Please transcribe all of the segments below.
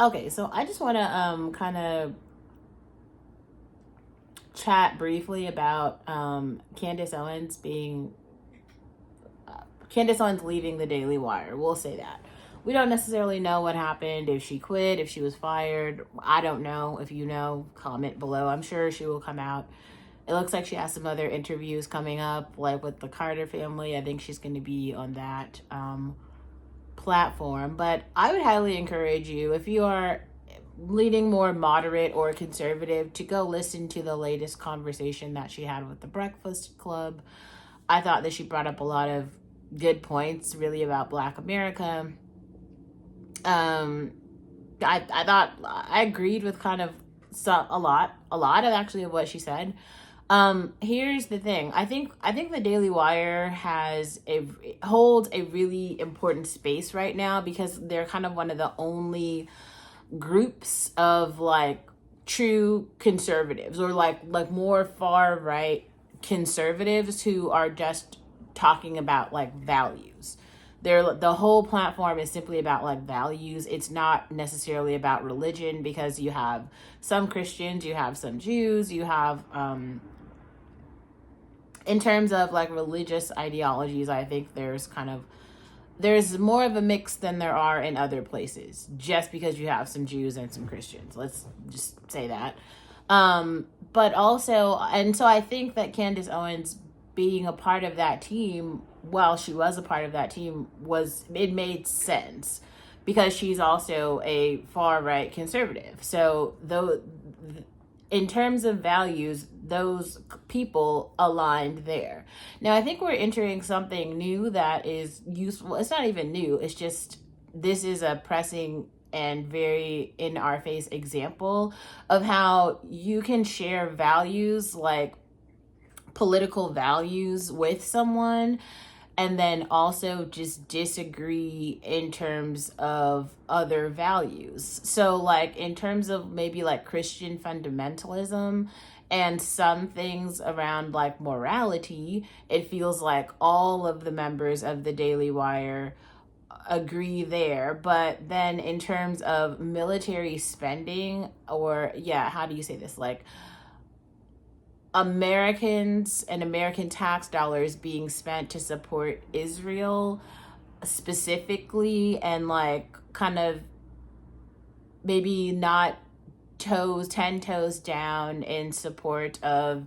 Okay, so I just want to kind of chat briefly about Candace Owens leaving the Daily Wire. We'll say that. We don't necessarily know what happened, if she quit, if she was fired. I don't know. If you know, comment below. I'm sure she will come out. It looks like she has some other interviews coming up, like with the Carter family. I think she's going to be on that platform. But I would highly encourage you, if you are leaning more moderate or conservative, to go listen to the latest conversation that she had with the Breakfast Club. I thought that she brought up a lot of good points, really, about Black America. I thought I agreed with kind of a lot of actually of what she said. Here's the thing. I think the Daily Wire holds a really important space right now because they're kind of one of the only groups of like true conservatives, or like more far right conservatives who are just talking about like values. The whole platform is simply about like values. It's not necessarily about religion, because you have some Christians, you have some Jews, you have in terms of like religious ideologies, I think there's more of a mix than there are in other places, just because you have some Jews and some Christians. Let's just say that. But also, and so I think that Candace Owens being a part of that team, while she was a part of that team, it made sense, because she's also a far right conservative. So though, in terms of values, those people aligned there. Now, I think we're entering something new that is useful. It's not even new. It's just, this is a pressing and very in our face example of how you can share values, like political values, with someone, and then also just disagree in terms of other values. So like in terms of maybe like Christian fundamentalism and some things around like morality, it feels like all of the members of the Daily Wire agree there. But then in terms of military spending, or how do you say this, like Americans and American tax dollars being spent to support Israel specifically, and like kind of maybe not 10 toes down in support of,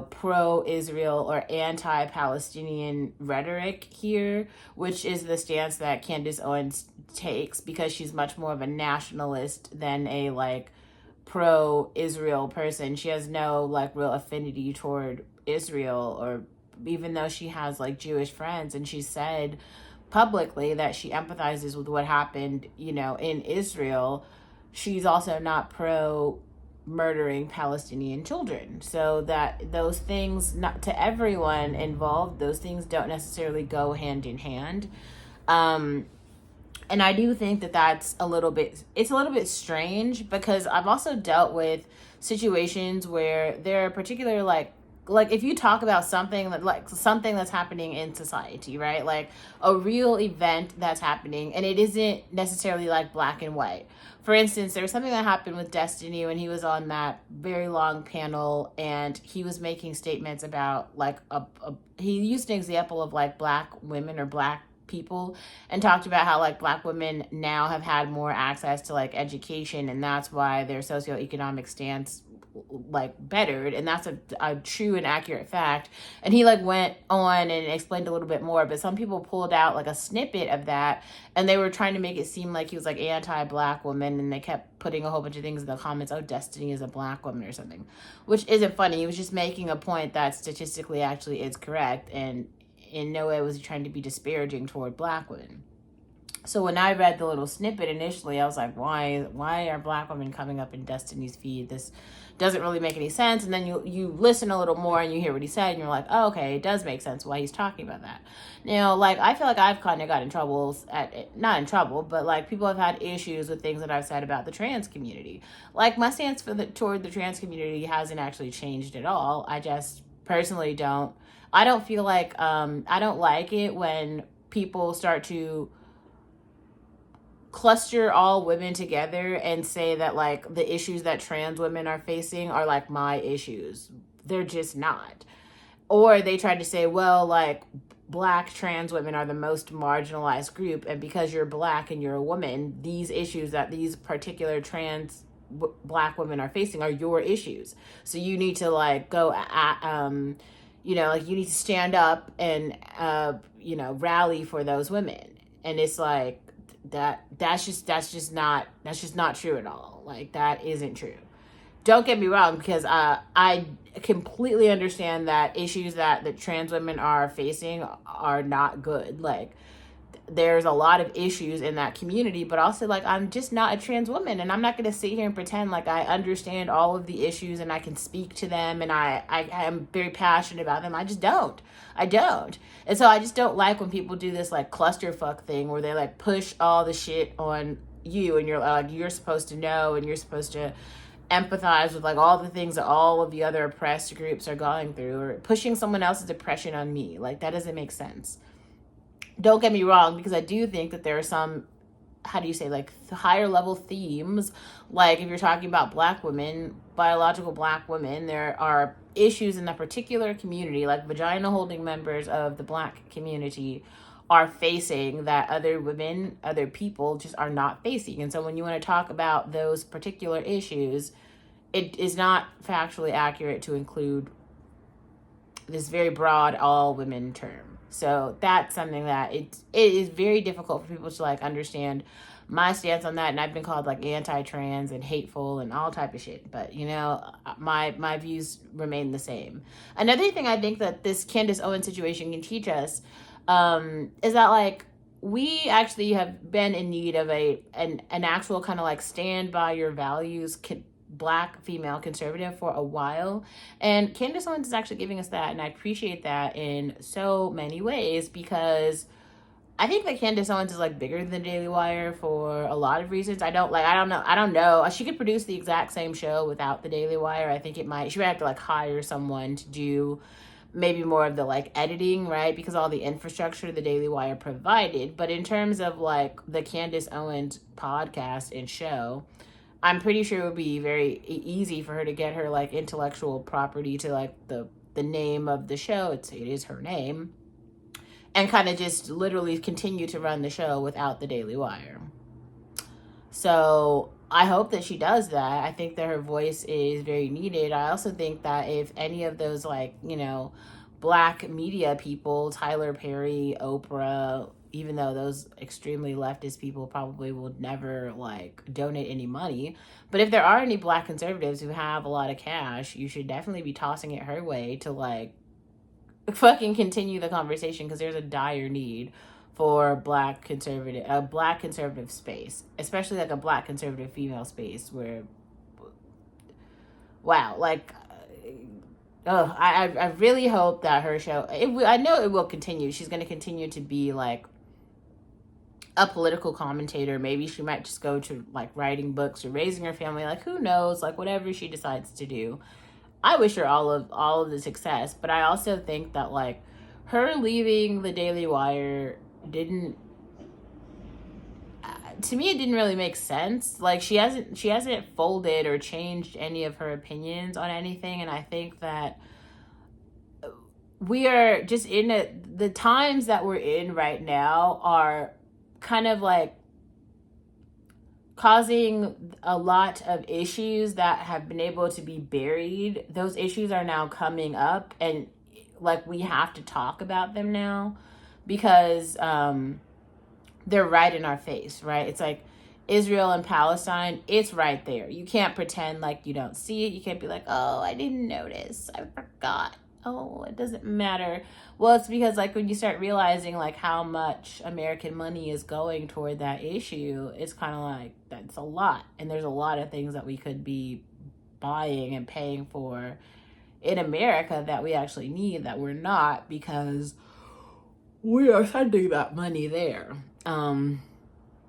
pro-Israel or anti-Palestinian rhetoric here, which is the stance that Candace Owens takes, because she's much more of a nationalist than a like pro-Israel person. She has no like real affinity toward Israel, or even though she has like Jewish friends, and she said publicly that she empathizes with what happened, in Israel, she's also not pro murdering Palestinian children. So that those things, not to everyone involved, those things don't necessarily go hand in hand. And I do think that it's a little bit strange, because I've also dealt with situations where there are particular like if you talk about something that's happening in society, right? Like a real event that's happening, and it isn't necessarily like black and white. For instance, there was something that happened with Destiny when he was on that very long panel, and he was making statements about like he used an example of like black women or black people, and talked about how like black women now have had more access to like education, and that's why their socioeconomic stance like bettered, and that's a true and accurate fact. And he like went on and explained a little bit more, but some people pulled out like a snippet of that, and they were trying to make it seem like he was like anti-black woman, and they kept putting a whole bunch of things in the comments. Oh, Destiny is a black woman or something, which isn't funny. He was just making a point that statistically actually is correct, and in no way was he trying to be disparaging toward black women. So when I read the little snippet initially, I was like, why are black women coming up in Destiny's feed? This doesn't really make any sense. And then you listen a little more and you hear what he said, and you're like, oh, okay, it does make sense why he's talking about that. Now, like, I feel like I've kind of got in trouble not in trouble, but like people have had issues with things that I've said about the trans community. Like my stance toward the trans community hasn't actually changed at all. I just personally I don't feel like, I don't like it when people start to cluster all women together and say that like the issues that trans women are facing are like my issues. They're just not. Or they tried to say, well, like black trans women are the most marginalized group, and because you're black and you're a woman, these issues that these particular trans black women are facing are your issues. So you need to like go like you need to stand up and rally for those women. And it's like that's just not true at all. Like that isn't true. Don't get me wrong, because I completely understand that issues that the trans women are facing are not good. Like, there's a lot of issues in that community, but also, like, I'm just not a trans woman, and I'm not going to sit here and pretend like I understand all of the issues and I can speak to them and I am very passionate about them. I just don't. I don't. And so I just don't like when people do this, like, clusterfuck thing where they, like, push all the shit on you and you're like, you're supposed to know and you're supposed to empathize with like all the things that all of the other oppressed groups are going through, or pushing someone else's depression on me. Like, that doesn't make sense. Don't get me wrong, because I do think that there are some, how do you say, like higher level themes. Like if you're talking about black women, biological black women, there are issues in that particular community, like vagina holding members of the black community are facing that other women, other people just are not facing. And so when you want to talk about those particular issues, it is not factually accurate to include this very broad all women term. So that's something that it is very difficult for people to like understand my stance on that. And I've been called like anti-trans and hateful and all type of shit, but my views remain the same. Another thing I think that this Candace Owens situation can teach us is that like we actually have been in need of an actual kind of like stand by your values black female conservative for a while, and Candace Owens is actually giving us that, and I appreciate that in so many ways, because I think that Candace Owens is like bigger than the Daily Wire for a lot of reasons. I don't know. She could produce the exact same show without the Daily Wire. I think she might have to like hire someone to do maybe more of the like editing, right? Because all the infrastructure the Daily Wire provided. But in terms of like the Candace Owens podcast and show, I'm pretty sure it would be very easy for her to get her like intellectual property to like the name of the show. It is her name, and kind of just literally continue to run the show without the Daily Wire. So I hope that she does that. I think that her voice is very needed. I also think that if any of those like, black media people, Tyler Perry, Oprah, even though those extremely leftist people probably will never like donate any money, but if there are any black conservatives who have a lot of cash, you should definitely be tossing it her way to like fucking continue the conversation, because there's a dire need for a black conservative space, especially like a black conservative female space where, wow, like, I really hope that her show, I know it will continue. She's going to continue to be like a political commentator. Maybe she might just go to like writing books or raising her family. Like, who knows? Like, whatever she decides to do. I wish her all of the success, but I also think that like her leaving the Daily Wire didn't, to me, it didn't really make sense. Like she hasn't folded or changed any of her opinions on anything, and I think that we are just the times that we're in right now are kind of like causing a lot of issues that have been able to be buried. Those issues are now coming up, and like we have to talk about them now, because they're right in our face, right? It's like Israel and Palestine, it's right there. You can't pretend like you don't see it. You can't be like, oh, I didn't notice, I forgot, oh, it doesn't matter. Well, it's because like when you start realizing like how much American money is going toward that issue, it's kind of like, that's a lot. And there's a lot of things that we could be buying and paying for in America that we actually need, that we're not, because we are sending that money there.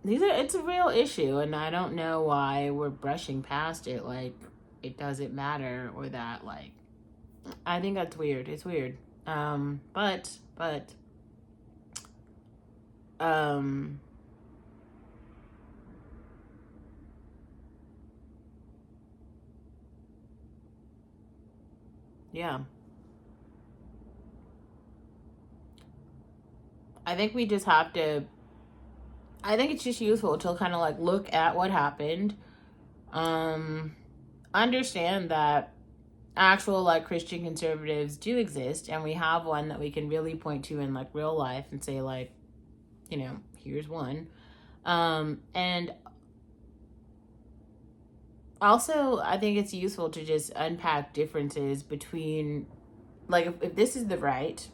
It's a real issue, and I don't know why we're brushing past it like it doesn't matter, or that like, I think that's weird. It's weird. But Yeah. I think we just have to, I think it's just useful to kind of like look at what happened, um, understand that actual like Christian conservatives do exist, and we have one that we can really point to in like real life and say, like, here's one. And also, I think it's useful to just unpack differences between, like, if this is the right,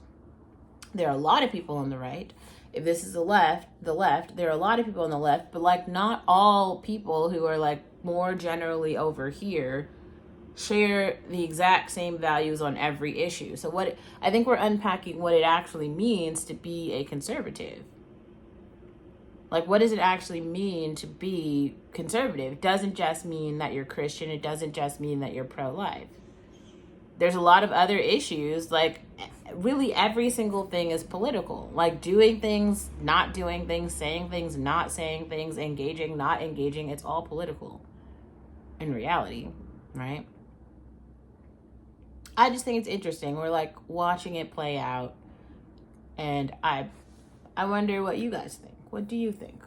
there are a lot of people on the right. If this is the left, there are a lot of people on the left, but like not all people who are like more generally over here share the exact same values on every issue. So I think we're unpacking what it actually means to be a conservative. Like, what does it actually mean to be conservative? It doesn't just mean that you're Christian. It doesn't just mean that you're pro-life. There's a lot of other issues. Like, really every single thing is political. Like, doing things, not doing things, saying things, not saying things, engaging, not engaging. It's all political in reality, right? I just think it's interesting. We're like watching it play out, and I wonder what you guys think. What do you think?